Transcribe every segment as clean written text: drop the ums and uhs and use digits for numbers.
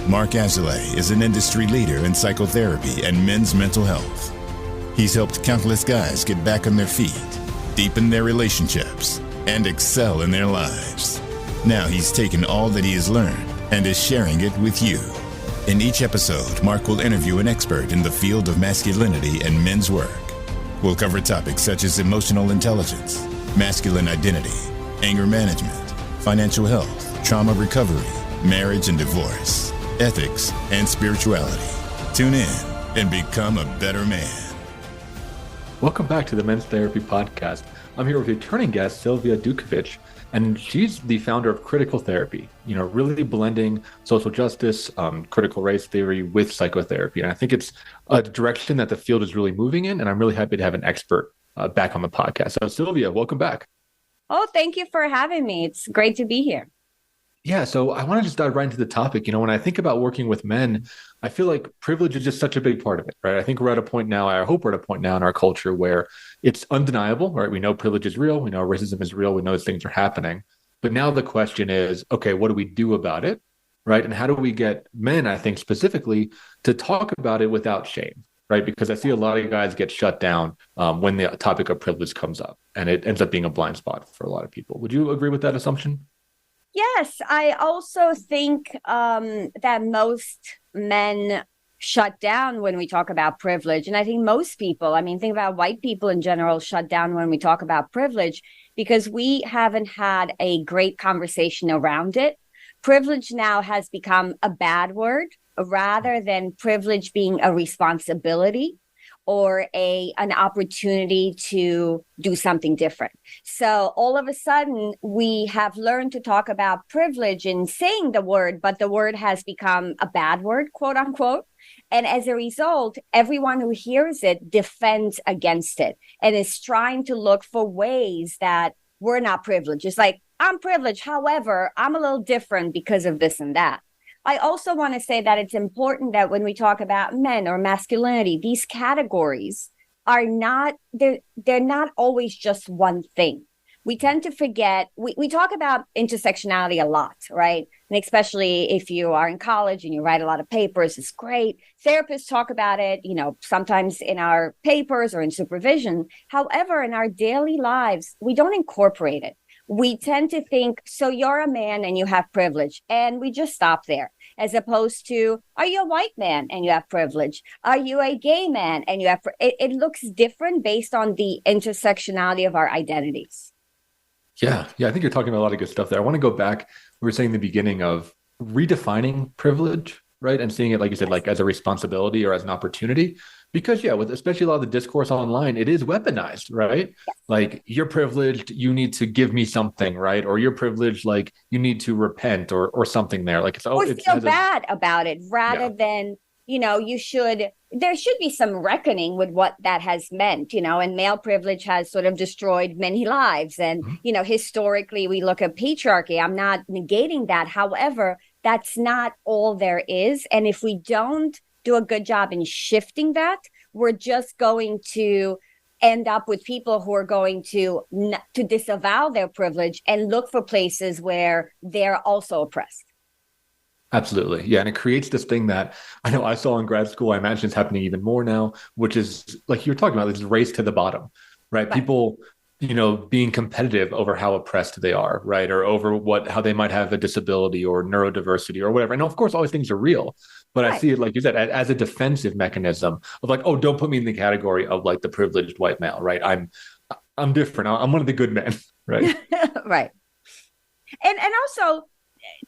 Mark Azalea is an industry leader in psychotherapy and men's mental health. He's helped countless guys get back on their feet, deepen their relationships, and excel in their lives. Now he's taken all that he has learned and is sharing it with you. In each episode, Mark will interview an expert in the field of masculinity and men's work. We'll cover topics such as emotional intelligence, masculine identity, anger management, financial health, trauma recovery, marriage and divorce, ethics, and spirituality. Tune in and become a better man. Welcome back to the Men's Therapy Podcast. I'm here with returning guest, Silvia Dutchevici, and she's the founder of Critical Therapy, really blending social justice, critical race theory with psychotherapy. And I think it's a direction that the field is really moving in, and I'm really happy to have an expert back on the podcast. So Silvia, welcome back. Oh, thank you for having me. It's great to be here. Yeah, so I want to just dive right into the topic. When I think about working with men, I feel like privilege is just such a big part of it, right? I think we're at a point now, I hope we're at a point now in our culture where it's undeniable, right? We know privilege is real. We know racism is real. We know those things are happening. But now the question is, okay, what do we do about it, right? And how do we get men, I think specifically, to talk about it without shame, right? Because I see a lot of guys get shut down when the topic of privilege comes up, and it ends up being a blind spot for a lot of people. Would you agree with that assumption? Yes, I also think that most men shut down when we talk about privilege. And I think most people, think about white people in general, shut down when we talk about privilege because we haven't had a great conversation around it. Privilege now has become a bad word rather than privilege being a responsibility or an opportunity to do something different. So all of a sudden, we have learned to talk about privilege in saying the word, but the word has become a bad word, quote unquote. And as a result, everyone who hears it defends against it and is trying to look for ways that we're not privileged. It's like, I'm privileged. However, I'm a little different because of this and that. I also want to say that it's important that when we talk about men or masculinity, these categories are not, they're not always just one thing. We tend to forget, we talk about intersectionality a lot, right? And especially if you are in college and you write a lot of papers, it's great. Therapists talk about it, sometimes in our papers or in supervision. However, in our daily lives, we don't incorporate it. We tend to think, so you're a man and you have privilege, and we just stop there. As opposed to, are you a white man and you have privilege? Are you a gay man and you have it looks different based on the intersectionality of our identities. Yeah, I think you're talking about a lot of good stuff there. I want to go back. We were saying in the beginning of redefining privilege, right? And seeing it, like you said, like as a responsibility or as an opportunity. Because with especially a lot of the discourse online, it is weaponized, right? Yes. Like, you're privileged, you need to give me something, right? Or you're privileged, like you need to repent or something there. Like or feel bad about it rather than, there should be some reckoning with what that has meant, and male privilege has sort of destroyed many lives. And, historically, we look at patriarchy. I'm not negating that. However, that's not all there is. And if we don't do a good job in shifting that, we're just going to end up with people who are going to disavow their privilege and look for places where they're also oppressed. Absolutely. Yeah. And it creates this thing that I know I saw in grad school. I imagine it's happening even more now, which is like you're talking about, this race to the bottom, right? People, being competitive over how oppressed they are, right? Or over how they might have a disability or neurodiversity or whatever. And of course, all these things are real, but I see it, like you said, as a defensive mechanism of like, oh, don't put me in the category of like the privileged white male, right? I'm different. I'm one of the good men, right? Right. And also,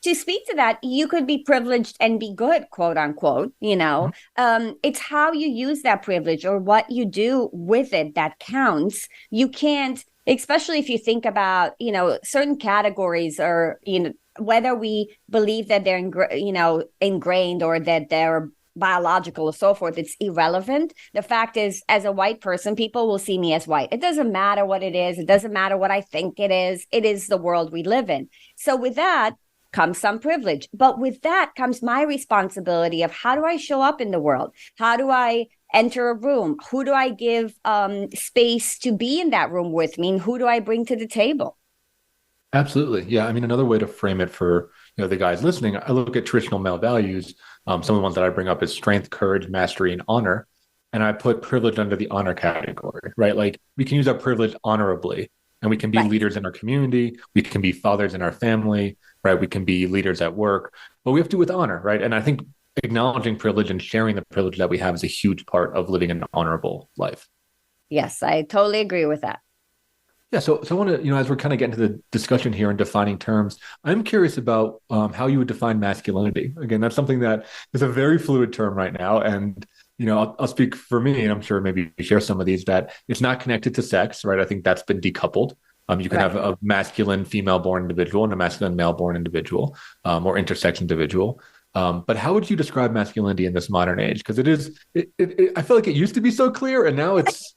to speak to that, you could be privileged and be good, quote unquote, it's how you use that privilege or what you do with it that counts. You can't, especially if you think about, certain categories or, whether we believe that they're, ingrained or that they're biological or so forth, it's irrelevant. The fact is, as a white person, people will see me as white. It doesn't matter what it is. It doesn't matter what I think it is. It is the world we live in. So with that comes some privilege. But with that comes my responsibility of how do I show up in the world? How do I enter a room? Who do I give space to be in that room with me? And who do I bring to the table? Absolutely. Yeah. I mean, another way to frame it for, the guys listening, I look at traditional male values. Some of the ones that I bring up is strength, courage, mastery, and honor. And I put privilege under the honor category, right? Like we can use our privilege honorably and we can be Right. leaders in our community. We can be fathers in our family, right? We can be leaders at work, but we have to do with honor, right? And I think acknowledging privilege and sharing the privilege that we have is a huge part of living an honorable life. Yes, I totally agree with that. Yeah, so I want to, as we're kind of getting to the discussion here and defining terms, I'm curious about how you would define masculinity. Again, that's something that is a very fluid term right now, and I'll speak for me, and I'm sure maybe you share some of these that it's not connected to sex, right? I think that's been decoupled. You can Right. have a masculine female-born individual and a masculine male-born individual, or intersex individual. But how would you describe masculinity in this modern age? Because I feel like it used to be so clear, and now it's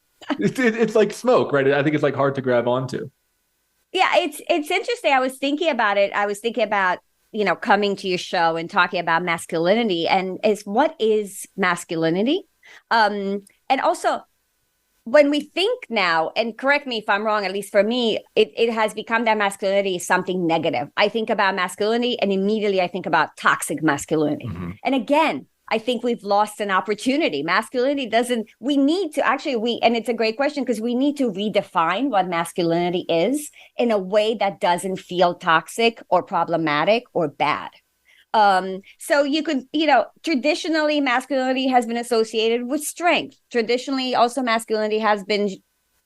like smoke, right? I think it's like hard to grab onto. Yeah, it's interesting. I was thinking about it. I was thinking about, coming to your show and talking about masculinity and what is masculinity? And also when we think now, and correct me if I'm wrong, at least for me, it has become that masculinity is something negative. I think about masculinity and immediately I think about toxic masculinity. Mm-hmm. And again, I think we've lost an opportunity. Masculinity we need to actually, and it's a great question because we need to redefine what masculinity is in a way that doesn't feel toxic or problematic or bad. So you could, traditionally masculinity has been associated with strength. Traditionally, also masculinity has been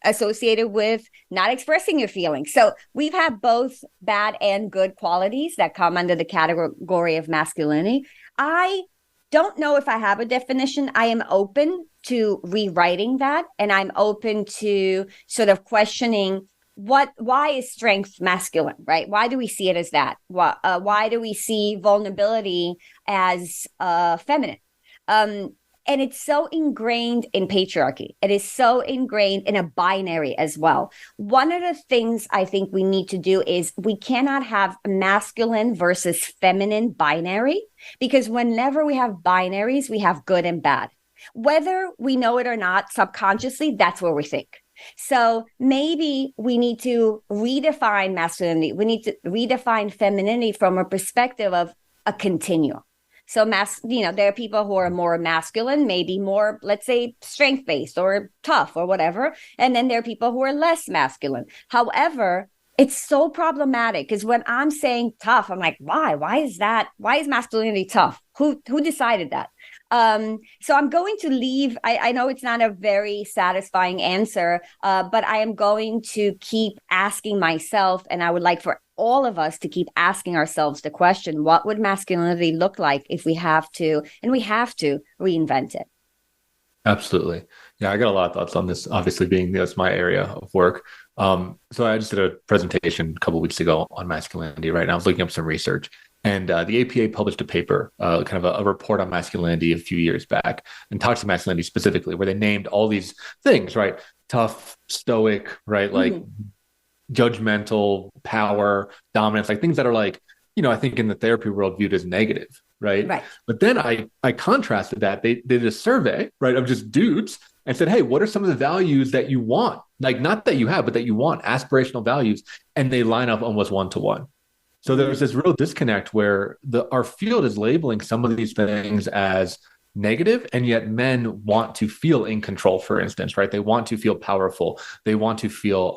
associated with not expressing your feelings. So we've had both bad and good qualities that come under the category of masculinity. I don't know if I have a definition. I am open to rewriting that, and I'm open to sort of questioning why is strength masculine, right? Why do we see it as that? Why do we see vulnerability as feminine? And it's so ingrained in patriarchy. It is so ingrained in a binary as well. One of the things I think we need to do is we cannot have masculine versus feminine binary, because whenever we have binaries, we have good and bad. Whether we know it or not, subconsciously, that's where we think. So maybe we need to redefine masculinity. We need to redefine femininity from a perspective of a continuum. So there are people who are more masculine, maybe more, let's say, strength-based or tough or whatever. And then there are people who are less masculine. However, it's so problematic because when I'm saying tough, I'm like, why? Why is that? Why is masculinity tough? Who decided that? So I'm going to leave. I know it's not a very satisfying answer, but I am going to keep asking myself, and I would like for all of us to keep asking ourselves the question, what would masculinity look like if we have to reinvent it? Absolutely. Yeah, I got a lot of thoughts on this, obviously being that's my area of work. So I just did a presentation a couple of weeks ago on masculinity, right? And I was looking up some research. And the APA published a paper, kind of a report on masculinity a few years back, and toxic masculinity specifically, where they named all these things, right? Tough, stoic, right? Like judgmental, power, dominance, like things that are like, I think in the therapy world viewed as negative, right? Right. But then I contrasted that. They did a survey, right, of just dudes and said, hey, what are some of the values that you want? Like not that you have, but that you want, aspirational values. And they line up almost 1-to-1. So there's this real disconnect where our field is labeling some of these things as negative, and yet men want to feel in control, for instance, right? They want to feel powerful. They want to feel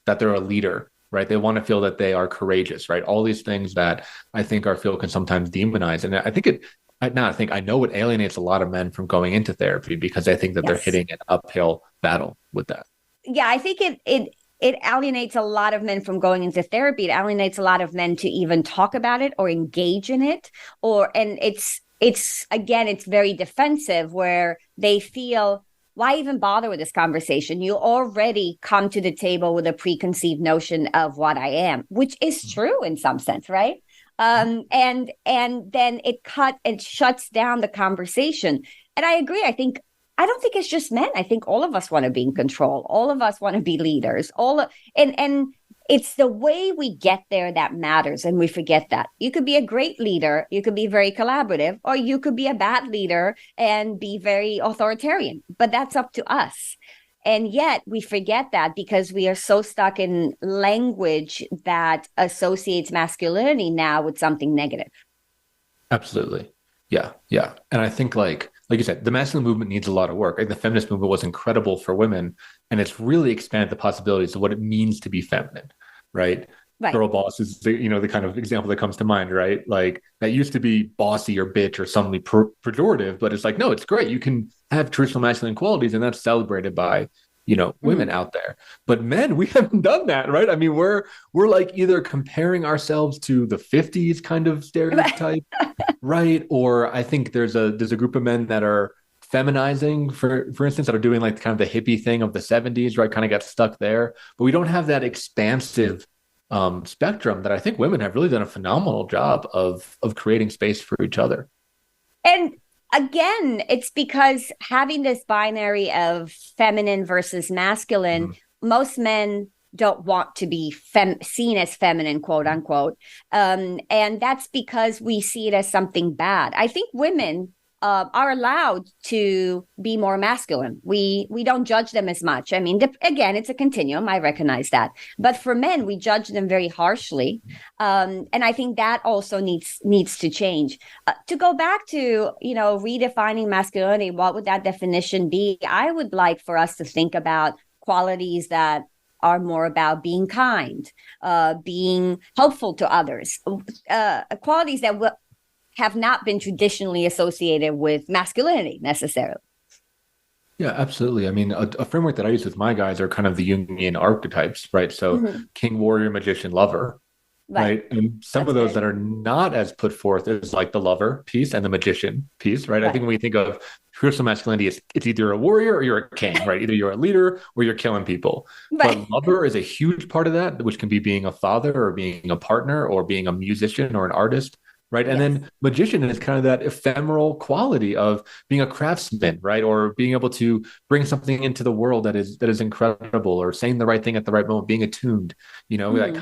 that they're a leader, right? They want to feel that they are courageous, right? All these things that I think our field can sometimes demonize. And I know it alienates a lot of men from going into therapy because I think that they're hitting an uphill battle with that. Yeah, I think it alienates a lot of men from going into therapy. It alienates a lot of men to even talk about it or engage in it. And it's very defensive, where they feel, why even bother with this conversation? You already come to the table with a preconceived notion of what I am, which is true in some sense, right? And then it shuts down the conversation. And I agree. I don't think it's just men. I think all of us want to be in control. All of us want to be leaders. And it's the way we get there that matters, and we forget that. You could be a great leader, you could be very collaborative, or you could be a bad leader and be very authoritarian. But that's up to us. And yet we forget that because we are so stuck in language that associates masculinity now with something negative. Absolutely. Yeah. Yeah. And I think like you said, the masculine movement needs a lot of work. Like the feminist movement was incredible for women, and it's really expanded the possibilities of what it means to be feminine, right? Right. Girl boss is the kind of example that comes to mind, right? Like that used to be bossy or bitch or suddenly pejorative, but it's like, no, it's great. You can have traditional masculine qualities, and that's celebrated by women out there. But men, we haven't done that, right? I mean, we're like either comparing ourselves to the 50s kind of stereotype, right? Or I think there's a group of men that are feminizing, for instance, that are doing like kind of the hippie thing of the 70s, right? Kind of got stuck there. But we don't have that expansive spectrum that I think women have really done a phenomenal job of creating space for each other. And again, it's because having this binary of feminine versus masculine, most men don't want to be seen as feminine, quote unquote. And that's because we see it as something bad. I think women are allowed to be more masculine. We don't judge them as much. I mean, again, it's a continuum. I recognize that. But for men, we judge them very harshly. And I think that also needs to change. To go back to, redefining masculinity, what would that definition be? I would like for us to think about qualities that are more about being kind, being helpful to others, qualities that have not been traditionally associated with masculinity necessarily. Yeah, absolutely. I mean, a framework that I use with my guys are kind of the Jungian archetypes, right? So king, warrior, magician, lover, right? And some of those that are not as put forth is like the lover piece and the magician piece, right? I think when we think of traditional masculinity, it's either a warrior or you're a king, right? Either you're a leader or you're killing people. But lover is a huge part of that, which can be being a father or being a partner or being a musician or an artist. Right. And then magician is kind of that ephemeral quality of being a craftsman, right? Or being able to bring something into the world that is incredible, or saying the right thing at the right moment, being attuned, that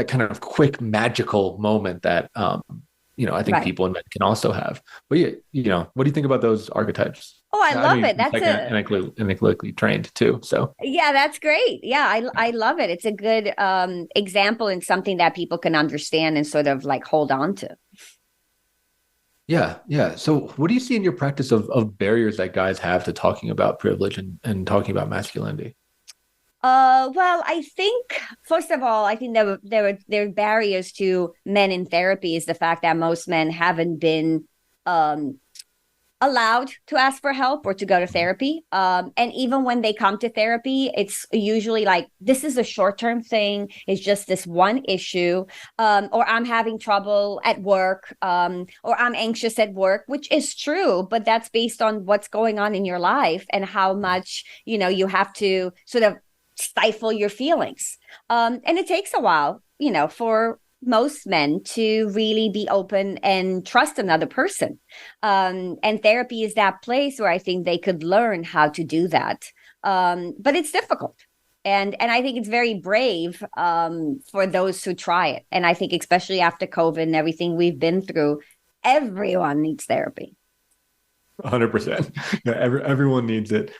kind of quick magical moment that, I think people and men can also have. But what do you think about those archetypes? Oh, I love it. That's analytically trained too. So yeah, that's great. Yeah, I love it. It's a good example and something that people can understand and sort of like hold on to. Yeah, yeah. So what do you see in your practice of barriers that guys have to talking about privilege and talking about masculinity? Well, I think, first of all, I think there are barriers to men in therapy is the fact that most men haven't been allowed to ask for help or to go to therapy. And even when they come to therapy, it's usually like, this is a short-term thing. It's just this one issue, or I'm having trouble at work, or I'm anxious at work, which is true, but that's based on what's going on in your life and how much, you have to sort of stifle your feelings. And it takes a while, for most men to really be open and trust another person. And therapy is that place where I think they could learn how to do that. But it's difficult. And I think it's very brave for those who try it. And I think especially after COVID and everything we've been through, everyone needs therapy. 100%. Yeah, everyone needs it.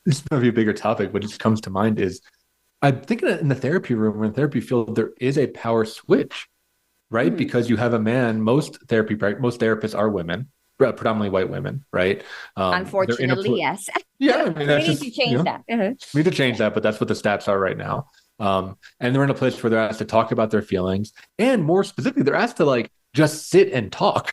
This might be a bigger topic, but it just comes to mind is I'm thinking in the therapy room or in the therapy field, there is a power switch, right? Because you have a man, most therapists are women, predominantly white women, right? Unfortunately, yes. Yeah, I mean, that's we need to change that. We need to change that, but that's what the stats are right now. And they're in a place where they're asked to talk about their feelings. And more specifically, they're asked to like just sit and talk.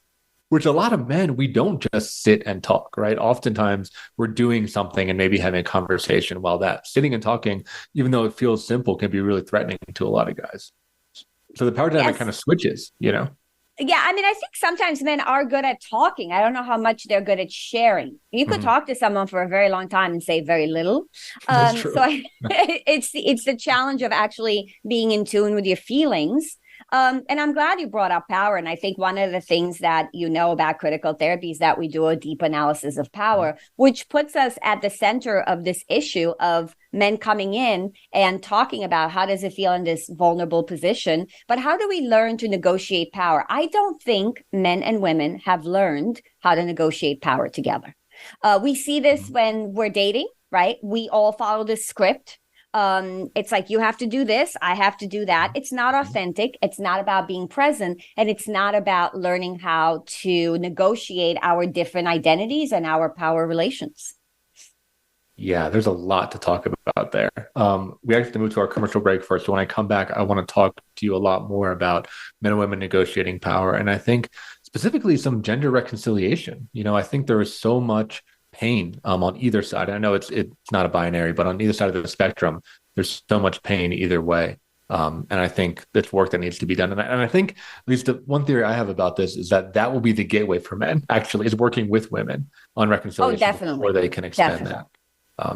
Which a lot of men, we don't just sit and talk, right? Oftentimes we're doing something and maybe having a conversation while that sitting and talking, even though it feels simple, can be really threatening to a lot of guys. So the power dynamic kind of switches, Yeah, I mean, I think sometimes men are good at talking. I don't know how much they're good at sharing. You could talk to someone for a very long time and say very little. That's true. It's the challenge of actually being in tune with your feelings. And I'm glad you brought up power. And I think one of the things that about critical therapy is that we do a deep analysis of power, which puts us at the center of this issue of men coming in and talking about how does it feel in this vulnerable position, but how do we learn to negotiate power? I don't think men and women have learned how to negotiate power together. We see this when we're dating, right? We all follow this script. It's like, you have to do this, I have to do that. It's not authentic. It's not about being present. And it's not about learning how to negotiate our different identities and our power relations. Yeah, there's a lot to talk about there. We actually have to move to our commercial break first. So when I come back, I want to talk to you a lot more about men and women negotiating power. And I think specifically some gender reconciliation. I think there is so much pain on either side. I know it's not a binary, but on either side of the spectrum, there's so much pain either way. And I think that's work that needs to be done. And I think, at least the one theory I have about this is that will be the gateway for men, actually, is working with women on reconciliation before they can extend that.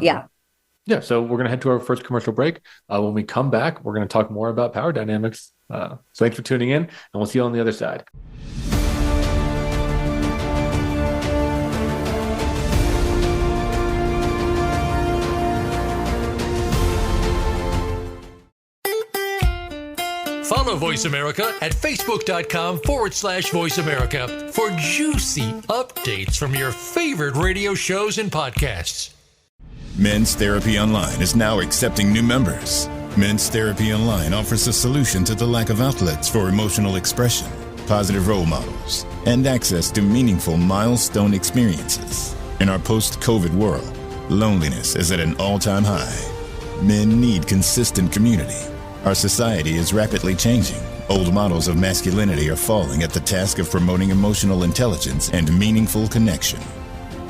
Yeah. So we're going to head to our first commercial break. When we come back, we're going to talk more about power dynamics. So thanks for tuning in, and we'll see you on the other side. Follow Voice America at facebook.com/Voice America for juicy updates from your favorite radio shows and podcasts. Men's Therapy Online is now accepting new members. Men's Therapy Online offers a solution to the lack of outlets for emotional expression, positive role models, and access to meaningful milestone experiences. In our post-COVID world, loneliness is at an all-time high. Men need consistent community. Our society is rapidly changing. Old models of masculinity are falling at the task of promoting emotional intelligence and meaningful connection.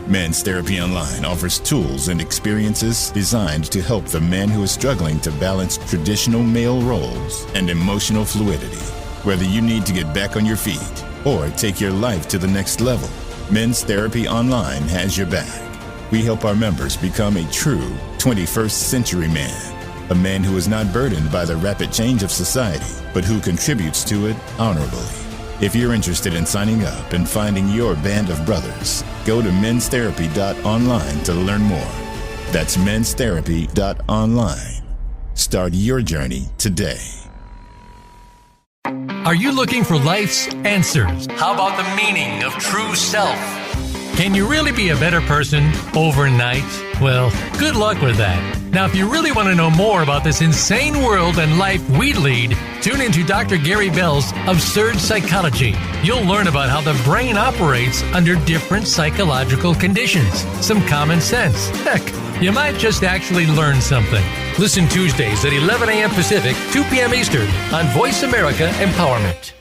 Men's Therapy Online offers tools and experiences designed to help the man who is struggling to balance traditional male roles and emotional fluidity. Whether you need to get back on your feet or take your life to the next level, Men's Therapy Online has your back. We help our members become a true 21st century man. A man who is not burdened by the rapid change of society, but who contributes to it honorably. If you're interested in signing up and finding your band of brothers, go to menstherapy.online to learn more. That's menstherapy.online. Start your journey today. Are you looking for life's answers? How about the meaning of true self? Can you really be a better person overnight? Well, good luck with that. Now, if you really want to know more about this insane world and life we lead, tune into Dr. Gary Bell's Absurd Psychology. You'll learn about how the brain operates under different psychological conditions. Some common sense. Heck, you might just actually learn something. Listen Tuesdays at 11 a.m. Pacific, 2 p.m. Eastern on Voice America Empowerment.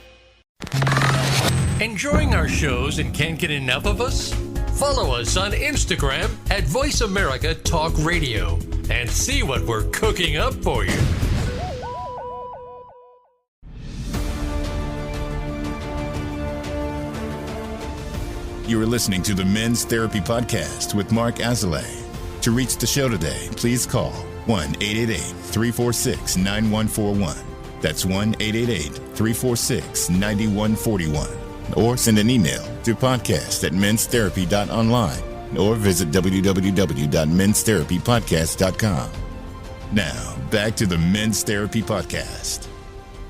Enjoying our shows and can't get enough of us? Follow us on Instagram at Voice America Talk Radio and see what we're cooking up for you. You are listening to the Men's Therapy Podcast with Mark Azalea. To reach the show today, please call 1-888-346-9141. That's 1-888-346-9141. Or send an email to podcast@menstherapy.online or visit www.menstherapypodcast.com. Now, back to the Men's Therapy Podcast.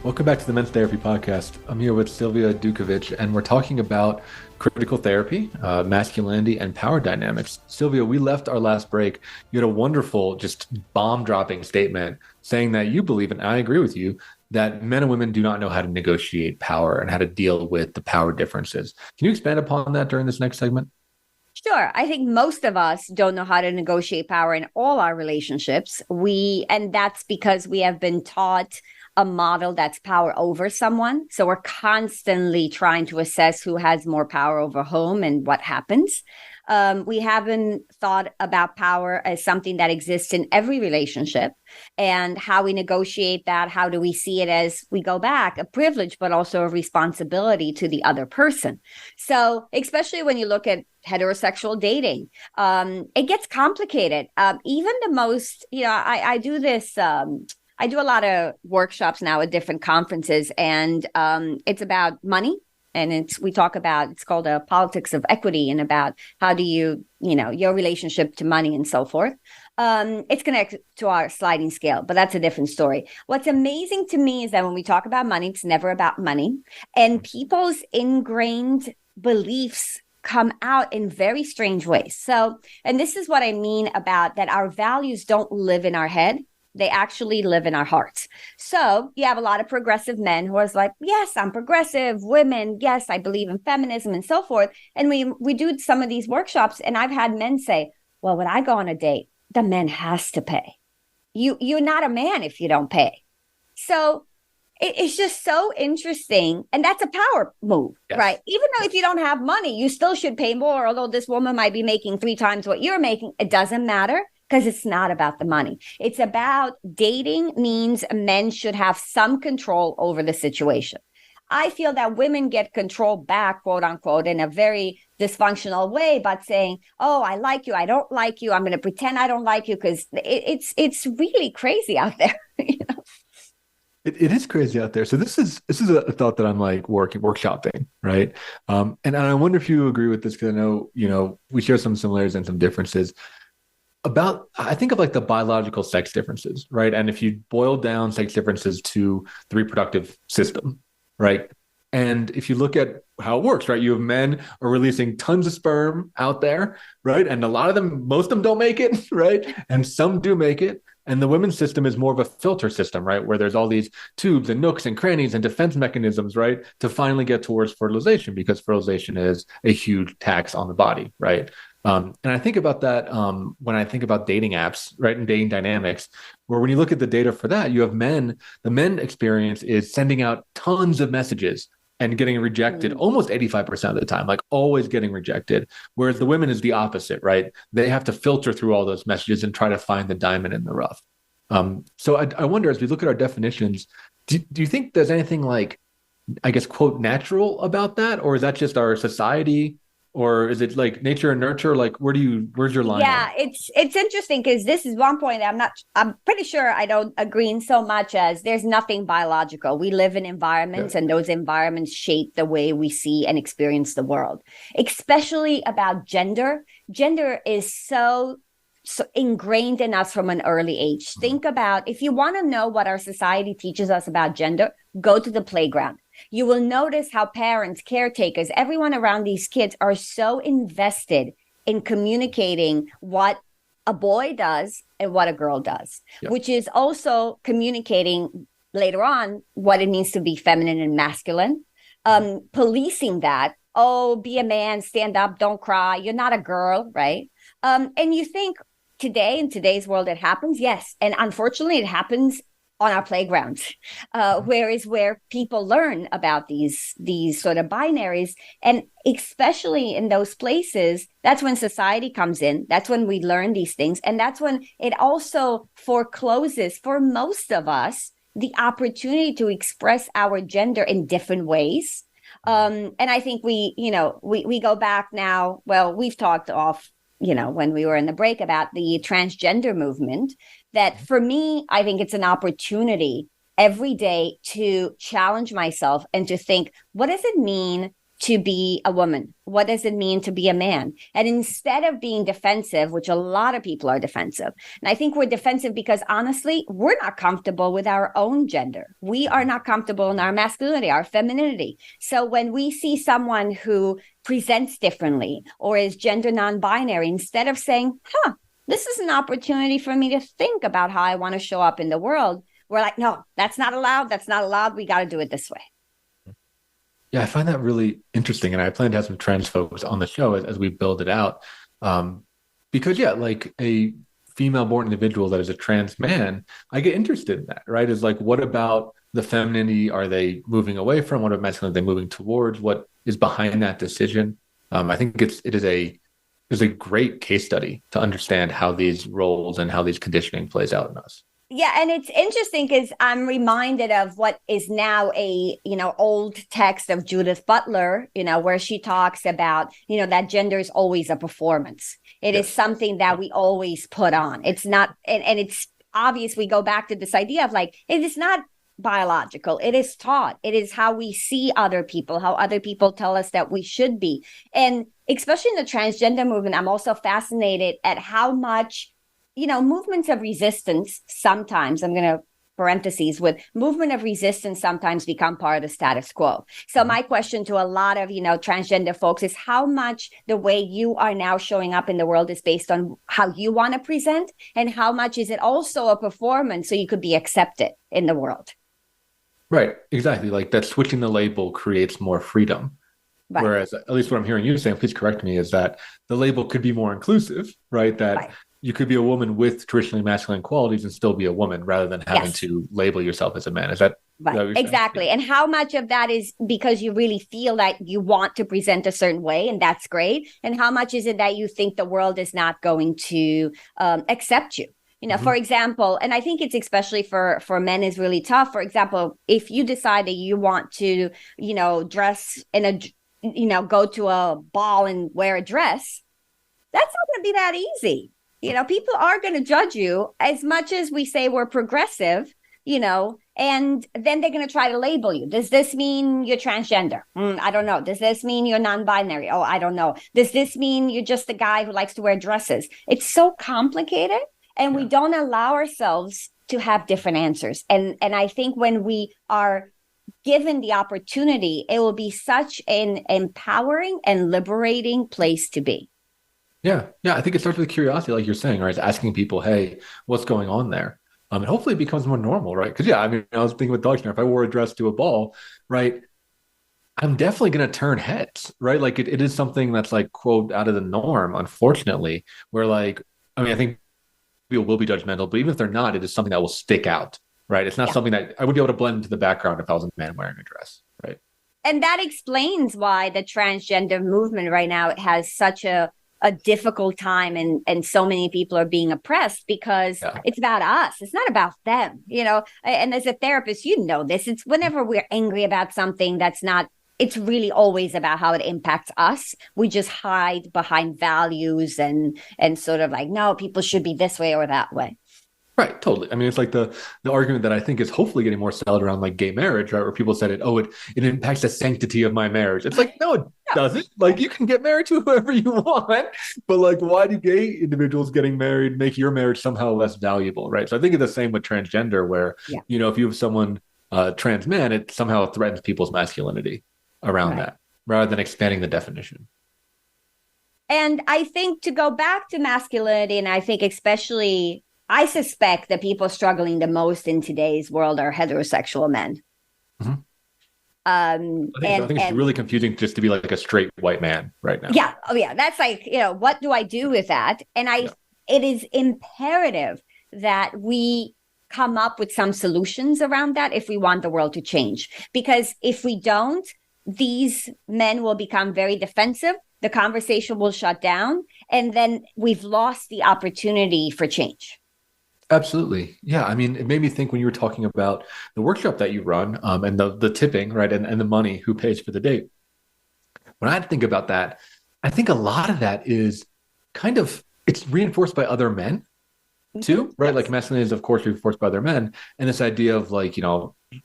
Welcome back to the Men's Therapy Podcast. I'm here with Silvia Dutchevici, and we're talking about critical therapy, masculinity, and power dynamics. Silvia, we left our last break. You had a wonderful, just bomb-dropping statement saying that you believe, and I agree with you, that men and women do not know how to negotiate power and how to deal with the power differences. Can you expand upon that during this next segment? Sure. I think most of us don't know how to negotiate power in all our relationships. And that's because we have been taught a model that's power over someone. So we're constantly trying to assess who has more power over whom and what happens. We haven't thought about power as something that exists in every relationship and how we negotiate that. How do we see it as we go back, a privilege, but also a responsibility to the other person. So especially when you look at heterosexual dating, it gets complicated. Even the most, I do this, I do a lot of workshops now at different conferences, and it's about money. And it's called a politics of equity, and about how do you, your relationship to money and so forth. It's connected to our sliding scale, but that's a different story. What's amazing to me is that when we talk about money, it's never about money. And people's ingrained beliefs come out in very strange ways. So, and this is what I mean about that our values don't live in our head. They actually live in our hearts. So you have a lot of progressive men who are like, yes, I'm progressive. Women, yes, I believe in feminism and so forth. And we do some of these workshops, and I've had men say, well, when I go on a date, the man has to pay. You're not a man if you don't pay. So it's just so interesting. And that's a power move, right? Even though if you don't have money, you still should pay more. Although this woman might be making 3 times what you're making, it doesn't matter because it's not about the money. It's about dating means men should have some control over the situation. I feel that women get control back, quote unquote, in a very dysfunctional way, but saying, oh, I like you, I don't like you, I'm going to pretend I don't like you, because it's really crazy out there. You know? It is crazy out there. So this is a thought that I'm like workshopping, right? And I wonder if you agree with this, because I know, we share some similarities and some differences. I think of like the biological sex differences, right? And if you boil down sex differences to the reproductive system, right? And if you look at how it works, right? You have men are releasing tons of sperm out there, right? And a lot of them, most of them don't make it, right? And some do make it. And the women's system is more of a filter system, right? Where there's all these tubes and nooks and crannies and defense mechanisms, right? To finally get towards fertilization, because fertilization is a huge tax on the body, right? And I think about that when I think about dating apps, right? And dating dynamics, where when you look at the data for that, you have men, the men experience is sending out tons of messages and getting rejected almost 85% of the time, like always getting rejected. Whereas the women is the opposite, right? They have to filter through all those messages and try to find the diamond in the rough. So I wonder, as we look at our definitions, do you think there's anything like, I guess, quote, natural about that? Or is that just our society? Or is it like nature and nurture? Like, where's your line? Yeah, it's interesting, because this is one point I'm pretty sure I don't agree in so much as there's nothing biological. We live in environments, and those environments shape the way we see and experience the world, especially about gender. Gender is so ingrained in us from an early age. Think about, if you want to know what our society teaches us about gender, go to the playground. You will notice how parents, caretakers, everyone around these kids are so invested in communicating what a boy does and what a girl does, which is also communicating later on what it means to be feminine and masculine, policing that. Oh, be a man, stand up, don't cry. You're not a girl, right? And you think today, in today's world, it happens. Yes. And unfortunately, it happens on our playgrounds, where people learn about these sort of binaries. And especially in those places, that's when society comes in. That's when we learn these things. And that's when it also forecloses, for most of us, the opportunity to express our gender in different ways. And I think we go back now. Well, we've talked off, when we were in the break, about the transgender movement, that for me, I think it's an opportunity every day to challenge myself and to think, what does it mean to be a woman? What does it mean to be a man? And instead of being defensive, which a lot of people are defensive, and I think we're defensive because honestly, we're not comfortable with our own gender. We are not comfortable in our masculinity, our femininity. So when we see someone who presents differently or is gender non-binary, instead of saying, this is an opportunity for me to think about how I want to show up in the world, we're like, no, that's not allowed. That's not allowed. We got to do it this way. Yeah, I find that really interesting. And I plan to have some trans folks on the show as we build it out. Because, like a female-born individual that is a trans man, I get interested in that, right? Is like, what about the femininity are they moving away from? What about masculinity are they moving towards? What is behind that decision? I think it is a great case study to understand how these roles and how these conditioning plays out in us. Yeah, and it's interesting because I'm reminded of what is now a, old text of Judith Butler, where she talks about, that gender is always a performance. It is something that we always put on. It's not, and it's obvious we go back to this idea of like, it is not biological. It is taught. It is how we see other people, how other people tell us that we should be. And especially in the transgender movement, I'm also fascinated at how much movements of resistance, sometimes I'm going to parentheses with movement of resistance sometimes become part of the status quo. So my question to a lot of, transgender folks is how much the way you are now showing up in the world is based on how you want to present, and how much is it also a performance so you could be accepted in the world? Right, exactly. Like that switching the label creates more freedom. Right. Whereas, at least what I'm hearing you saying, please correct me, is that the label could be more inclusive, right? That you could be a woman with traditionally masculine qualities and still be a woman rather than having to label yourself as a man. Is that right? Exactly. And how much of that is because you really feel that you want to present a certain way, and that's great. And how much is it that you think the world is not going to accept you? For example, and I think it's especially for men is really tough. For example, if you decide that you want to, dress in a go to a ball and wear a dress, that's not going to be that easy. People are going to judge you as much as we say we're progressive, and then they're going to try to label you. Does this mean you're transgender? I don't know. Does this mean you're non-binary? Oh, I don't know. Does this mean you're just a guy who likes to wear dresses? It's so complicated, and we don't allow ourselves to have different answers. And I think when we are given the opportunity, it will be such an empowering and liberating place to be. Yeah. I think it starts with curiosity, like you're saying, right? It's asking people, hey, what's going on there? And hopefully it becomes more normal, right? Because I was thinking with dogs now, if I wore a dress to a ball, right, I'm definitely going to turn heads, right? Like it is something that's like, quote, out of the norm, unfortunately, where I think people will be judgmental, but even if they're not, it is something that will stick out. Right. It's not something that I would be able to blend into the background if I was a man wearing a dress. Right. And that explains why the transgender movement right now has such a difficult time, and so many people are being oppressed because it's about us. It's not about them, and as a therapist, this. It's whenever we're angry about something it's really always about how it impacts us. We just hide behind values and sort of like, no, people should be this way or that way. Right, totally. It's like the argument that I think is hopefully getting more settled around like gay marriage, right? Where people said it impacts the sanctity of my marriage. It's like, no, it doesn't. Like you can get married to whoever you want, but like, why do gay individuals getting married make your marriage somehow less valuable, right? So I think it's the same with transgender, where if you have someone trans man, it somehow threatens people's masculinity around that, rather than expanding the definition. And I think to go back to masculinity, and I think especially, I suspect that people struggling the most in today's world are heterosexual men. Mm-hmm. I think it's really confusing just to be like a straight white man right now. Yeah. Oh, yeah. That's like, what do I do with that? And it is imperative that we come up with some solutions around that if we want the world to change. Because if we don't, these men will become very defensive. The conversation will shut down. And then we've lost the opportunity for change. Absolutely. Yeah. It made me think when you were talking about the workshop that you run and the tipping, right? And the money, who pays for the date. When I think about that, I think a lot of that is it's reinforced by other men too, right? Yes. Like masculinity is, of course, reinforced by other men. And this idea of like,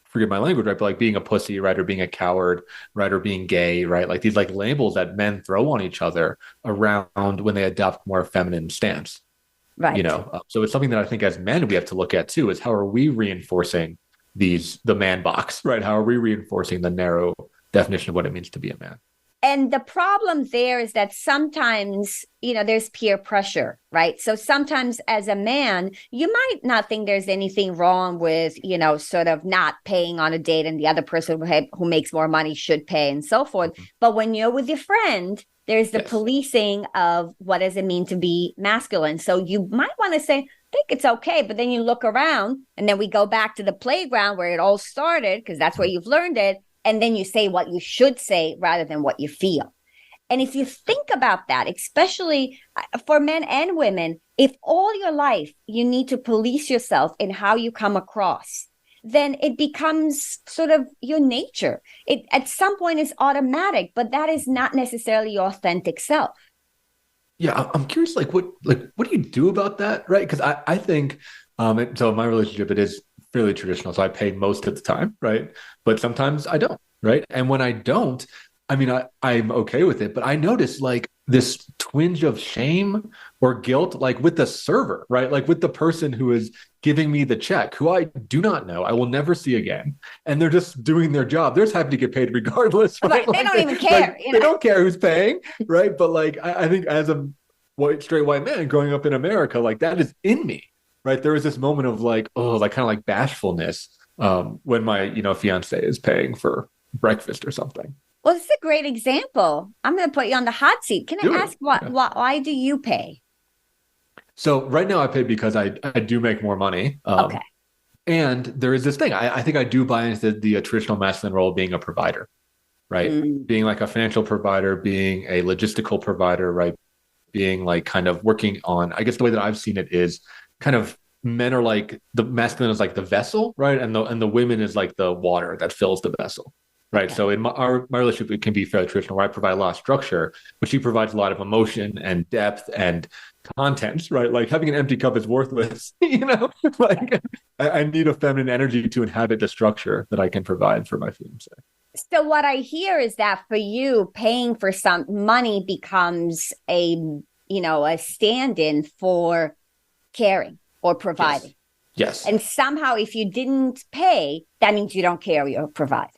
forgive my language, right? But like being a pussy, right? Or being a coward, right? Or being gay, right? Like these like labels that men throw on each other around when they adopt more feminine stance. Right. So it's something that I think as men we have to look at too, is how are we reinforcing the man box, right? How are we reinforcing the narrow definition of what it means to be a man? And the problem there is that sometimes, there's peer pressure, right? So sometimes as a man, you might not think there's anything wrong with, sort of not paying on a date and the other person who makes more money should pay and so forth. Mm-hmm. But when you're with your friend, there's the policing of what does it mean to be masculine. So you might want to say, I think it's okay. But then you look around and then we go back to the playground where it all started, because that's where you've learned it. And then you say what you should say rather than what you feel. And if you think about that, especially for men and women, if all your life you need to police yourself in how you come across, then it becomes sort of your nature. It at some point is automatic, but that is not necessarily your authentic self. Yeah, I'm curious, what do you do about that, right? Because I think, so in my relationship, it is fairly traditional. So I pay most of the time, right? But sometimes I don't, right? And when I don't, I'm okay with it, but I notice like this twinge of shame or guilt, like with the server, right? Like with the person who is giving me the check, who I do not know, I will never see again, and they're just doing their job. They're just happy to get paid regardless. Right? They don't even care. They don't care who's paying, right? But like, I think as a straight white man growing up in America, like that is in me, right? There was this moment of like, like kind of like bashfulness when my, fiance is paying for breakfast or something. Well, this is a great example. I'm going to put you on the hot seat. Can I ask why do you pay? So right now I pay because I do make more money. Okay. And there is this thing. I think I do buy into the traditional masculine role of being a provider, right? Being like a financial provider, being a logistical provider, right? Being like kind of working on, I guess the way that I've seen it is kind of men are like, the masculine is like the vessel, right? And the women is like the water that fills the vessel. Right. Okay. So in my relationship, it can be fairly traditional where I provide a lot of structure, but she provides a lot of emotion and depth and content, right? Like having an empty cup is worthless, like I need a feminine energy to inhabit the structure that I can provide for my fiance. So what I hear is that for you, paying for some money becomes a stand-in for caring or providing. Yes. And somehow if you didn't pay, that means you don't care or provide.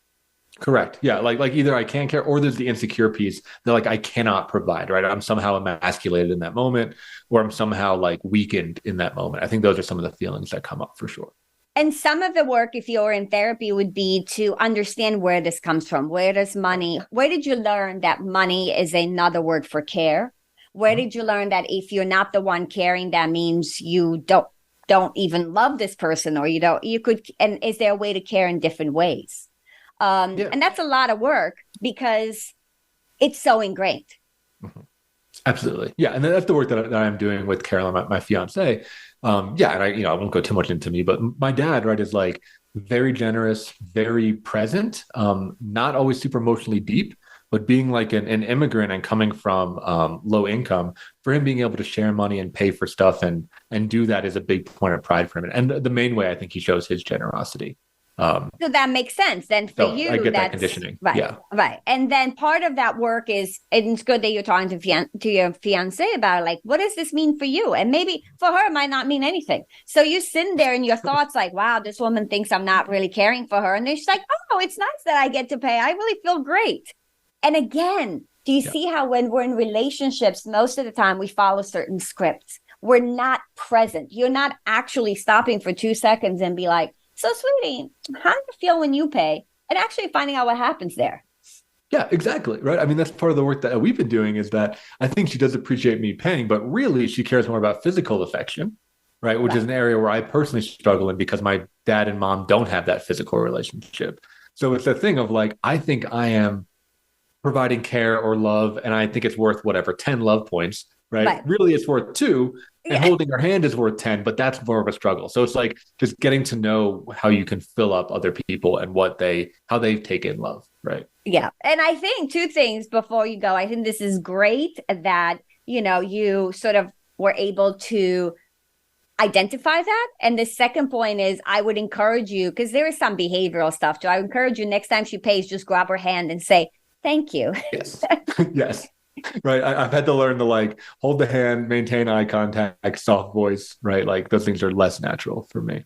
Correct. Yeah. Like either I can't care or there's the insecure piece that like I cannot provide, right? I'm somehow emasculated in that moment, or I'm somehow like weakened in that moment. I think those are some of the feelings that come up for sure. And some of the work, if you're in therapy, would be to understand where this comes from. Where did you learn that money is another word for care? Where did you learn that if you're not the one caring, that means you don't even love this person, or and is there a way to care in different ways? And that's a lot of work because it's so ingrained. Mm-hmm. Absolutely. Yeah. And that's the work that I'm doing with Caroline, my fiance. And I won't go too much into me, but my dad, right, is like very generous, very present, not always super emotionally deep, but being like an immigrant and coming from low income, for him being able to share money and pay for stuff and do that is a big point of pride for him. And the main way I think he shows his generosity. So that makes sense. Then for you, I get that conditioning. Right. Yeah. Right. And then part of that work is, and it's good that you're talking to your fiance about like, what does this mean for you? And maybe for her, it might not mean anything. So you sitting there in your thoughts like, wow, this woman thinks I'm not really caring for her. And then she's like, oh, it's nice that I get to pay. I really feel great. And again, do you see how when we're in relationships, most of the time we follow certain scripts. We're not present. You're not actually stopping for 2 seconds and be like, so, sweetie, how do you feel when you pay? And actually finding out what happens there. Yeah, exactly. Right. I mean, that's part of the work that we've been doing is that I think she does appreciate me paying, but really she cares more about physical affection, right? Which is an area where I personally struggle in because my dad and mom don't have that physical relationship. So it's a thing of like, I think I am providing care or love, and I think it's worth whatever, 10 love points, right? Really, it's worth 2. And holding her hand is worth 10, but that's more of a struggle. So it's like just getting to know how you can fill up other people and how they take in love, right? Yeah. And I think 2 things before you go. I think this is great that, you sort of were able to identify that. And the second point is I would encourage you, because there is some behavioral stuff too. I would encourage you next time she pays, just grab her hand and say, thank you. Yes. Yes. Right. I've had to learn to like hold the hand, maintain eye contact, soft voice, right? Like those things are less natural for me.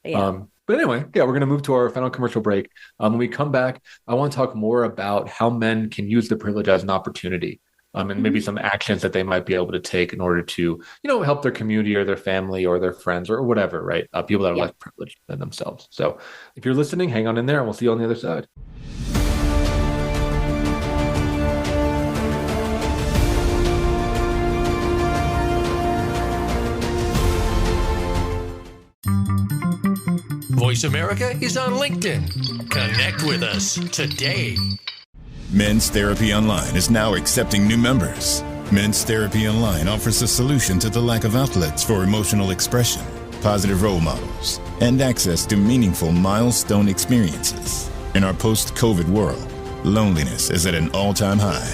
Yeah. But anyway, we're going to move to our final commercial break. When we come back, I want to talk more about how men can use the privilege as an opportunity, and maybe some actions that they might be able to take in order to, help their community or their family or their friends or whatever, right? People that are less privileged than themselves. So if you're listening, hang on in there and we'll see you on the other side. Voice America is on LinkedIn. Connect with us today. Men's Therapy Online is now accepting new members. Men's Therapy Online offers a solution to the lack of outlets for emotional expression, positive role models, and access to meaningful milestone experiences. In our post-COVID world, loneliness is at an all-time high.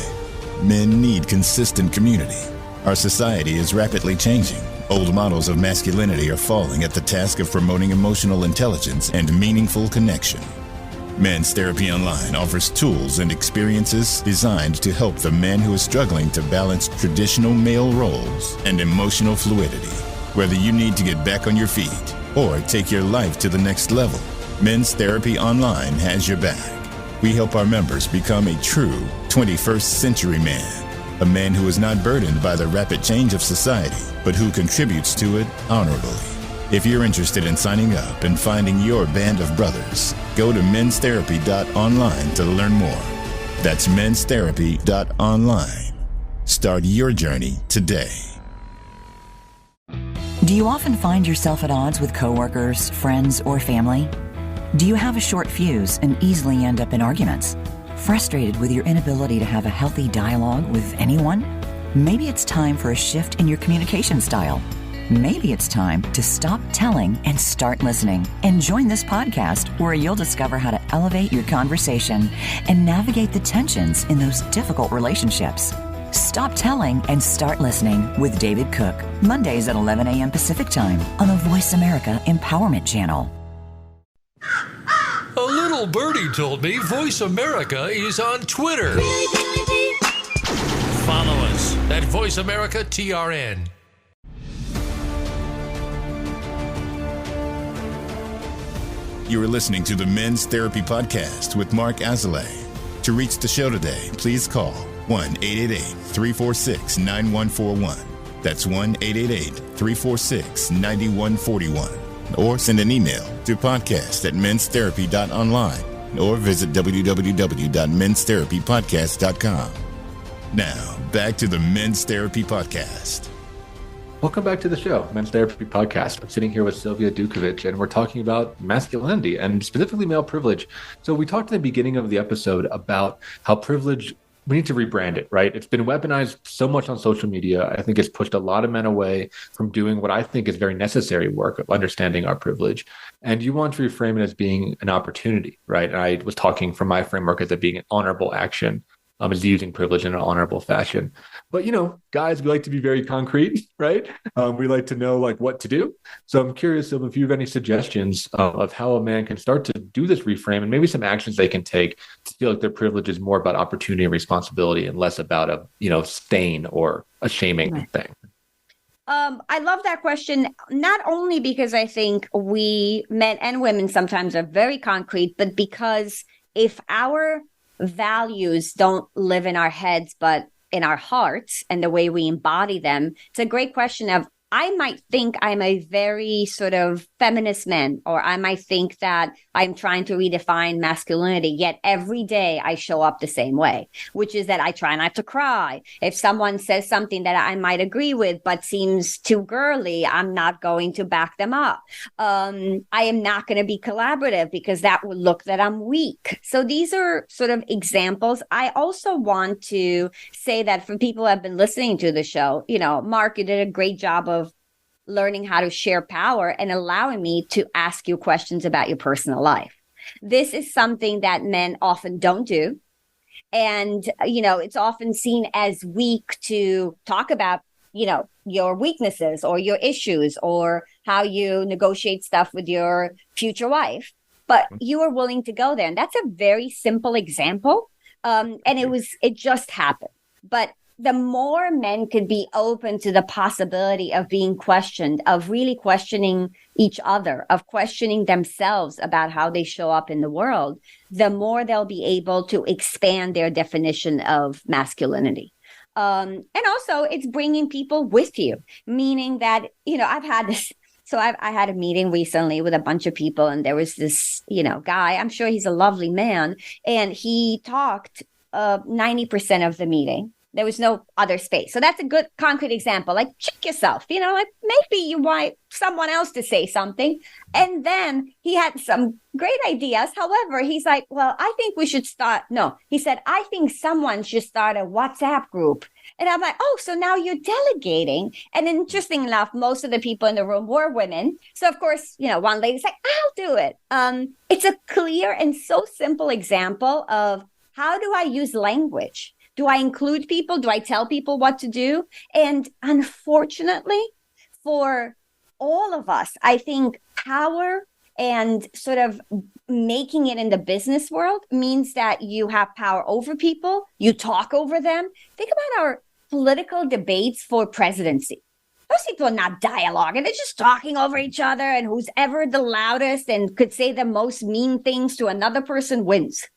Men need consistent community. Our society is rapidly changing. Old models of masculinity are falling at the task of promoting emotional intelligence and meaningful connection. Men's Therapy Online offers tools and experiences designed to help the man who is struggling to balance traditional male roles and emotional fluidity. Whether you need to get back on your feet, or take your life to the next level, Men's Therapy Online has your back. We help our members become a true 21st century man, a man who is not burdened by the rapid change of society, but who contributes to it honorably. If you're interested in signing up and finding your band of brothers, go to menstherapy.online to learn more. That's menstherapy.online. Start your journey today. Do you often find yourself at odds with coworkers, friends, or family? Do you have a short fuse and easily end up in arguments? Frustrated with your inability to have a healthy dialogue with anyone? Maybe it's time for a shift in your communication style. Maybe it's time to stop telling and start listening. And join this podcast where you'll discover how to elevate your conversation and navigate the tensions in those difficult relationships. Stop telling and start listening with David Cook, Mondays at 11 a.m. Pacific Time on the Voice America Empowerment Channel. A little birdie told me Voice America is on Twitter. Follow us at Voice America TRN. You are listening to the Men's Therapy Podcast with Mark Azalea. To reach the show today, please call 1-888-346-9141. That's 1-888-346-9141. Or send an email to podcast@menstherapy.online or visit www.menstherapypodcast.com. Now, back to the Men's Therapy Podcast. Welcome back to the show, Men's Therapy Podcast. I'm sitting here with Silvia Dutchevici, and we're talking about masculinity and specifically male privilege. So we talked in the beginning of the episode about how privilege, we need to rebrand it, right? It's been weaponized so much on social media. I think it's pushed a lot of men away from doing what I think is very necessary work of understanding our privilege. And you want to reframe it as being an opportunity, right? And I was talking from my framework as it being an honorable action. Is using privilege in an honorable fashion. But, guys, we like to be very concrete, right? We like to know what to do. So I'm curious if you have any suggestions of how a man can start to do this reframe and maybe some actions they can take to feel like their privilege is more about opportunity and responsibility and less about a, stain or a shaming thing. I love that question, not only because I think we men and women sometimes are very concrete, but because if our values don't live in our heads, but in our hearts and the way we embody them. It's a great question of, I might think I'm a very sort of feminist man, or I might think that I'm trying to redefine masculinity, yet every day I show up the same way, which is that I try not to cry. If someone says something that I might agree with, but seems too girly, I'm not going to back them up. I am not going to be collaborative because that would look that I'm weak. So these are sort of examples. I also want to say that for people who have been listening to the show, Mark, you did a great job of learning how to share power and allowing me to ask you questions about your personal life. This is something that men often don't do. And, it's often seen as weak to talk about, your weaknesses or your issues or how you negotiate stuff with your future wife. But you are willing to go there. And that's a very simple example. And it just happened. But the more men could be open to the possibility of being questioned, of really questioning each other, of questioning themselves about how they show up in the world, the more they'll be able to expand their definition of masculinity. And also it's bringing people with you, meaning that, I've had this. So I had a meeting recently with a bunch of people, and there was this, guy, I'm sure he's a lovely man, and he talked 90% of the meeting. There was no other space. So that's a good concrete example. Check yourself, maybe you want someone else to say something. And then he had some great ideas. However, he's like, well, I think we should start. No, he said, I think someone should start a WhatsApp group. And I'm like, oh, so now you're delegating. And interesting enough, most of the people in the room were women. So of course, one lady's like, I'll do it. It's a clear and so simple example of how do I use language? Do I include people? Do I tell people what to do? And unfortunately, for all of us, I think power and sort of making it in the business world means that you have power over people. You talk over them. Think about our political debates for presidency. Most people are not dialoguing. They're just talking over each other, and who's ever the loudest and could say the most mean things to another person wins.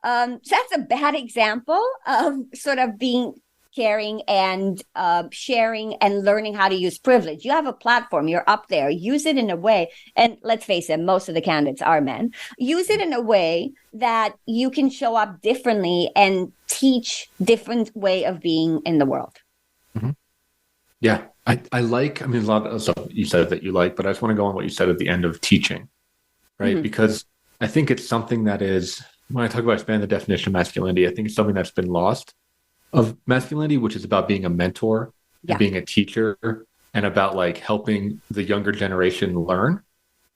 So that's a bad example of sort of being caring and sharing and learning how to use privilege. You have a platform, you're up there, use it in a way, and let's face it, most of the candidates are men. Use it in a way that you can show up differently and teach different way of being in the world. Mm-hmm. Yeah, I like, I mean, a lot of stuff you said that you like, but I just want to go on what you said at the end of teaching, right? Mm-hmm. Because I think it's something that is, when I talk about expanding the definition of masculinity, I think it's something that's been lost of masculinity, which is about being a mentor and being a teacher and about like helping the younger generation learn.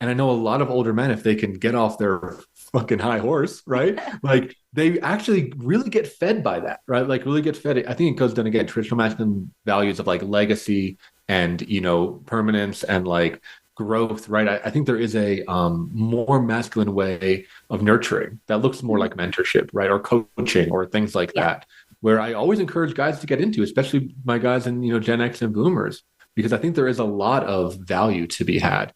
And I know a lot of older men, if they can get off their fucking high horse, right? Like they actually really get fed by that, right? Like really get fed. I think it goes down again, traditional masculine values of like legacy and, you know, permanence and like growth, right? I think there is a more masculine way of nurturing that looks more like mentorship, right? Or coaching or things like that, where I always encourage guys to get into, especially my guys in, you know, Gen X and boomers, because I think there is a lot of value to be had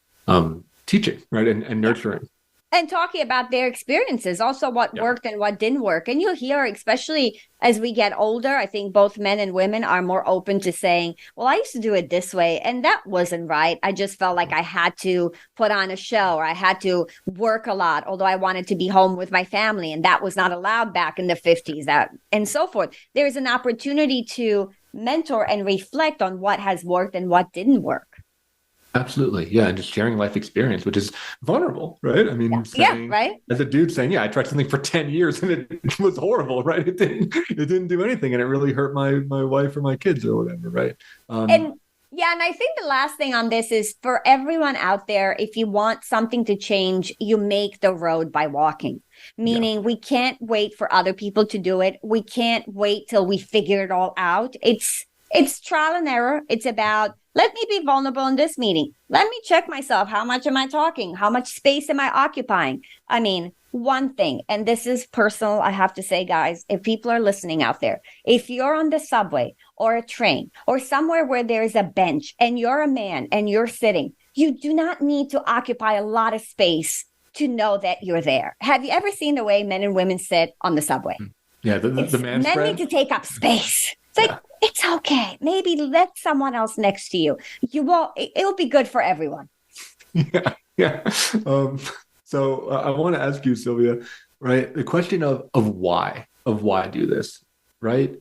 teaching, right? And nurturing. And talking about their experiences, also what worked and what didn't work. And you'll hear, especially as we get older, I think both men and women are more open to saying, well, I used to do it this way, and that wasn't right. I just felt like I had to put on a show, or I had to work a lot, although I wanted to be home with my family, and that was not allowed back in the 50s, and so forth. There's an opportunity to mentor and reflect on what has worked and what didn't work. Absolutely. Yeah. And just sharing life experience, which is vulnerable, right? I mean, saying, right. As a dude saying, I tried something for 10 years and it was horrible, right? It didn't do anything. And it really hurt my wife or my kids or whatever. Right. And I think the last thing on this is for everyone out there, if you want something to change, you make the road by walking, meaning we can't wait for other people to do it. We can't wait till we figure it all out. It's trial and error. It's about, let me be vulnerable in this meeting. Let me check myself. How much am I talking? How much space am I occupying? I mean, one thing, and this is personal, I have to say, guys, if people are listening out there, if you're on the subway or a train or somewhere where there is a bench and you're a man and you're sitting, you do not need to occupy a lot of space to know that you're there. Have you ever seen the way men and women sit on the subway? Yeah, the man men spread. Need to take up space. It's like, it's okay. Maybe let someone else next to you. It'll be good for everyone. Yeah. So I want to ask you, Silvia, right? The question of why do this, right?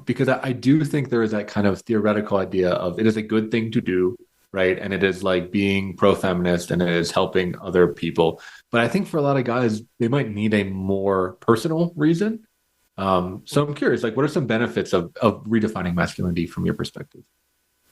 Because I do think there is that kind of theoretical idea of it is a good thing to do, right? And it is like being pro-feminist and it is helping other people. But I think for a lot of guys, they might need a more personal reason. So I'm curious, like, what are some benefits of redefining masculinity from your perspective?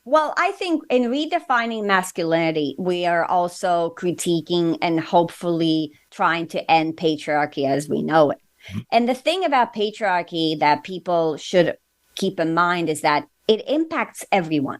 Well, I think in redefining masculinity, we are also critiquing and hopefully trying to end patriarchy as we know it. Mm-hmm. And the thing about patriarchy that people should keep in mind is that it impacts everyone.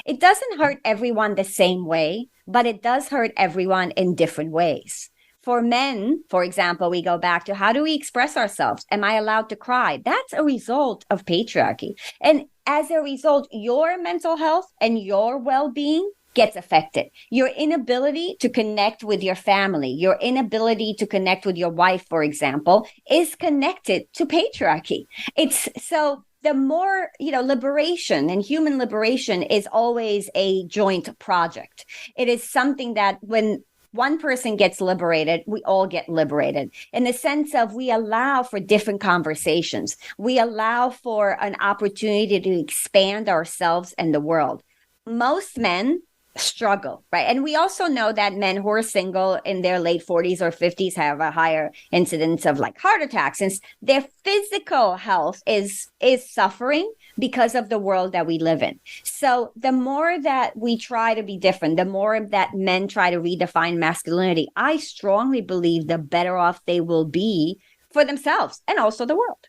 It doesn't hurt everyone the same way, but it does hurt everyone in different ways. For men, for example, we go back to how do we express ourselves? Am I allowed to cry? That's a result of patriarchy. And as a result, your mental health and your well-being gets affected. Your inability to connect with your family, your inability to connect with your wife, for example, is connected to patriarchy. It's so the more, liberation and human liberation is always a joint project. It is something that when one person gets liberated, we all get liberated in the sense of we allow for different conversations. We allow for an opportunity to expand ourselves and the world. Most men struggle, right? And we also know that men who are single in their late 40s or 50s have a higher incidence of like heart attacks, since their physical health is suffering because of the world that we live in. So the more that we try to be different, the more that men try to redefine masculinity, I strongly believe the better off they will be for themselves and also the world.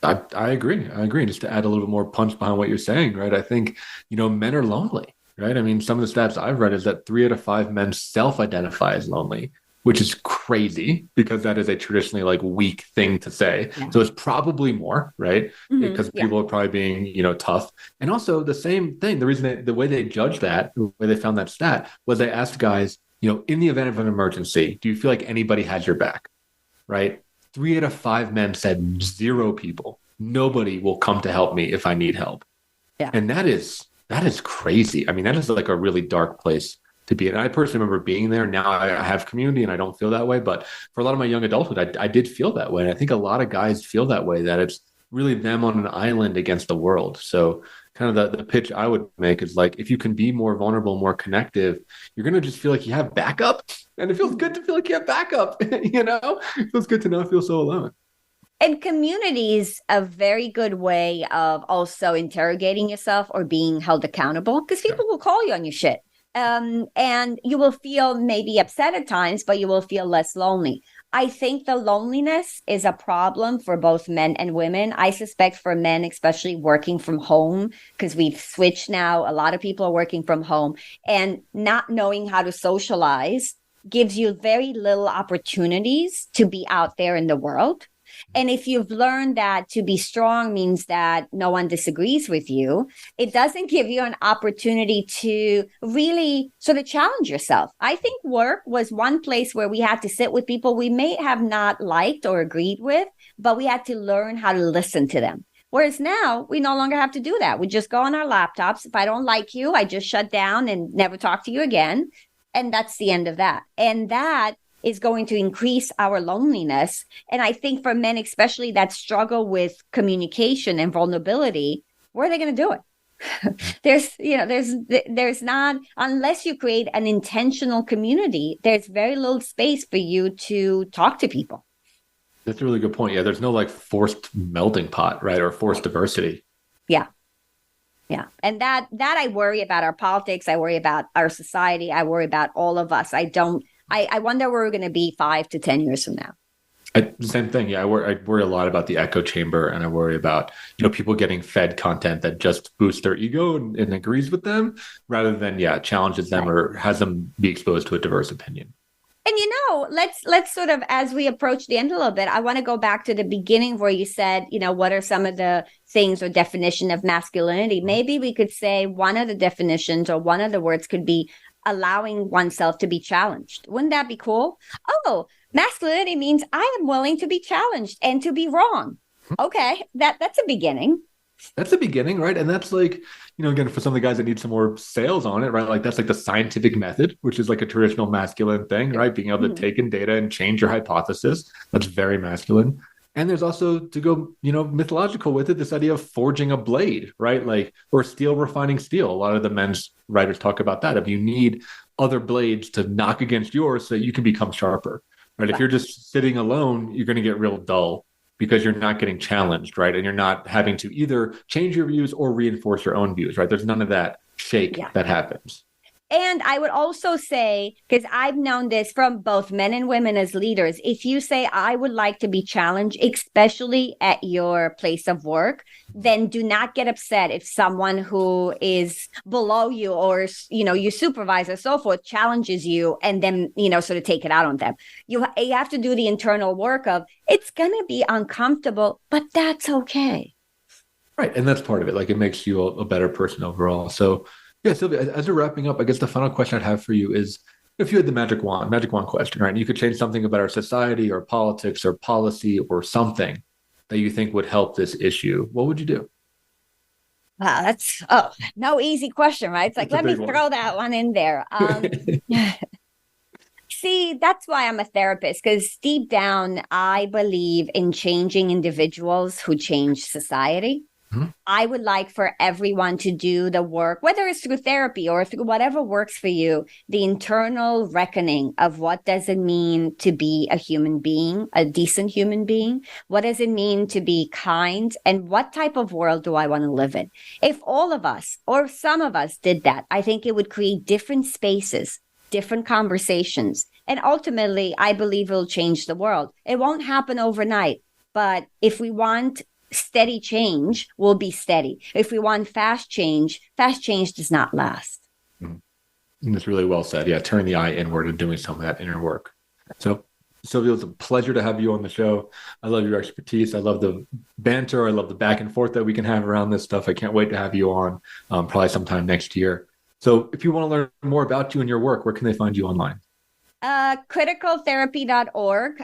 I agree. Just to add a little bit more punch behind what you're saying, right? I think, men are lonely, right? I mean, some of the stats I've read is that 3 out of 5 men self-identify as lonely, which is crazy because that is a traditionally like weak thing to say. Yeah. So it's probably more, right? Because Yeah. people are probably being, tough. And also the same thing, the way they judged that, the way they found that stat was they asked guys, in the event of an emergency, do you feel like anybody has your back? Right? 3 out of 5 men said 0 people. Nobody will come to help me if I need help. Yeah. And that is crazy. I mean, that is like a really dark place to be. And I personally remember being there. Now I have community and I don't feel that way. But for a lot of my young adulthood, I did feel that way. And I think a lot of guys feel that way, that it's really them on an island against the world. So kind of the pitch I would make is like, if you can be more vulnerable, more connective, you're going to just feel like you have backup. And it feels good to feel like you have backup. It feels good to not feel so alone. And community is a very good way of also interrogating yourself or being held accountable, because people will call you on your shit. And you will feel maybe upset at times, but you will feel less lonely. I think the loneliness is a problem for both men and women. I suspect for men, especially working from home, because we've switched now. A lot of people are working from home, and not knowing how to socialize gives you very little opportunities to be out there in the world. And if you've learned that to be strong means that no one disagrees with you, it doesn't give you an opportunity to really sort of challenge yourself. I think work was one place where we had to sit with people we may have not liked or agreed with, but we had to learn how to listen to them. Whereas now we no longer have to do that. We just go on our laptops. If I don't like you, I just shut down and never talk to you again. And that's the end of that. And that is going to increase our loneliness. And I think for men, especially that struggle with communication and vulnerability, where are they going to do it? there's not, unless you create an intentional community, there's very little space for you to talk to people. That's a really good point. Yeah. There's no like forced melting pot, right? Or forced diversity. Yeah. Yeah. And that I worry about our politics. I worry about our society. I worry about all of us. I wonder where we're going to be 5 to 10 years from now. Same thing. Yeah. I worry a lot about the echo chamber, and I worry about, people getting fed content that just boosts their ego and agrees with them rather than, challenges them or has them be exposed to a diverse opinion. And, let's sort of, as we approach the end a little bit, I want to go back to the beginning where you said, what are some of the things or definition of masculinity? Maybe we could say one of the definitions or one of the words could be allowing oneself to be challenged. Wouldn't that be cool? Oh, masculinity means I am willing to be challenged and to be wrong. Okay, that's a beginning. That's the beginning, right? And that's like, again, for some of the guys that need some more sales on it, right? Like that's like the scientific method, which is like a traditional masculine thing, right? Being able to take in data and change your hypothesis. That's very masculine. And there's also, to go, mythological with it, this idea of forging a blade, right? Like, or steel refining steel. A lot of the men's writers talk about that. If you need other blades to knock against yours so that you can become sharper, right? If you're just sitting alone, you're going to get real dull because you're not getting challenged, right? And you're not having to either change your views or reinforce your own views, right? There's none of that shake that happens. And I would also say, because I've known this from both men and women as leaders, if you say, I would like to be challenged, especially at your place of work, then do not get upset if someone who is below you or, your supervisor, so forth, challenges you and then, sort of take it out on them. You have to do the internal work of, it's going to be uncomfortable, but that's okay. Right. And that's part of it. Like it makes you a better person overall. So yeah, Silvia, as we're wrapping up, I guess the final question I'd have for you is, if you had the magic wand question, right? And you could change something about our society or politics or policy or something that you think would help this issue, what would you do? Wow, that's no easy question, right? It's like, let me throw that one in there. See, that's why I'm a therapist, because deep down, I believe in changing individuals who change society. I would like for everyone to do the work, whether it's through therapy or through whatever works for you, the internal reckoning of what does it mean to be a human being, a decent human being? What does it mean to be kind? And what type of world do I want to live in? If all of us or some of us did that, I think it would create different spaces, different conversations. And ultimately, I believe it'll change the world. It won't happen overnight. But if we want steady change, will be steady. If we want fast change does not last. That's really well said. Yeah, turn the eye inward and doing some of that inner work. So, Sylvia, it was a pleasure to have you on the show. I love your expertise. I love the banter. I love the back and forth that we can have around this stuff. I can't wait to have you on probably sometime next year. So if you want to learn more about you and your work, where can they find you online? Criticaltherapy.org.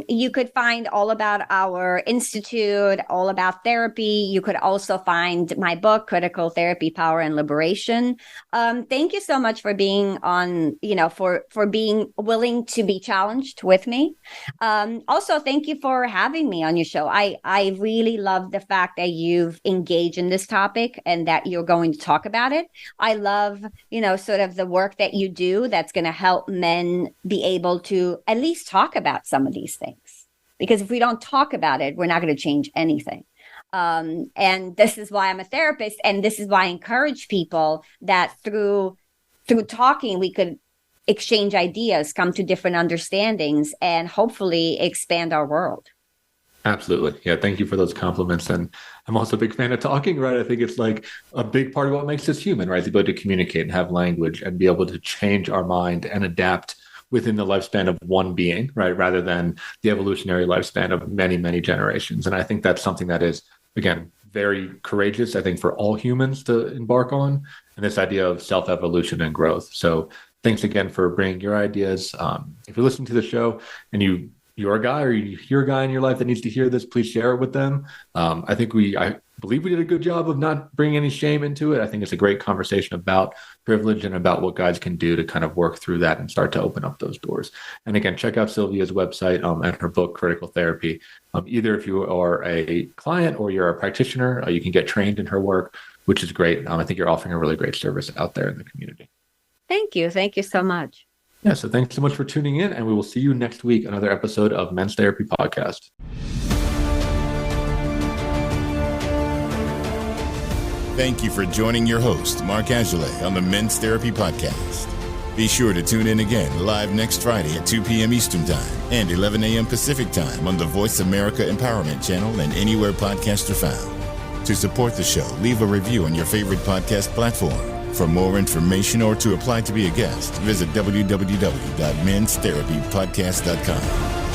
You could find all about our institute, all about therapy. You could also find my book, Critical Therapy, Power and Liberation. Thank you so much for being on, for being willing to be challenged with me. Also, thank you for having me on your show. I really love the fact that you've engaged in this topic and that you're going to talk about it. I love, sort of the work that you do that's going to help men be able to at least talk about some of these things, because if we don't talk about it, we're not going to change anything. And this is why I'm a therapist, and this is why I encourage people that through talking we could exchange ideas, come to different understandings, and hopefully expand our world. Absolutely. Yeah. Thank you for those compliments. And I'm also a big fan of talking, right? I think it's like a big part of what makes us human, right? The ability to communicate and have language and be able to change our mind and adapt within the lifespan of one being, right? Rather than the evolutionary lifespan of many, many generations. And I think that's something that is, again, very courageous, I think, for all humans to embark on, and this idea of self-evolution and growth. So thanks again for bringing your ideas. If you're listening to the show and you're a guy or you hear a guy in your life that needs to hear this, please share it with them. I believe we did a good job of not bringing any shame into it. I think it's a great conversation about privilege and about what guys can do to kind of work through that and start to open up those doors. And again, check out Sylvia's website and her book, Critical Therapy. Either if you are a client or you're a practitioner, you can get trained in her work, which is great. I think you're offering a really great service out there in the community. Thank you. Thank you so much. Yeah, so thanks so much for tuning in, and we will see you next week, another episode of Men's Therapy Podcast. Thank you for joining your host, Mark Aguilar, on the Men's Therapy Podcast. Be sure to tune in again live next Friday at 2 p.m. Eastern Time and 11 a.m. Pacific Time on the Voice America Empowerment Channel and anywhere podcasts are found. To support the show, leave a review on your favorite podcast platform. For more information or to apply to be a guest, visit www.menstherapypodcast.com.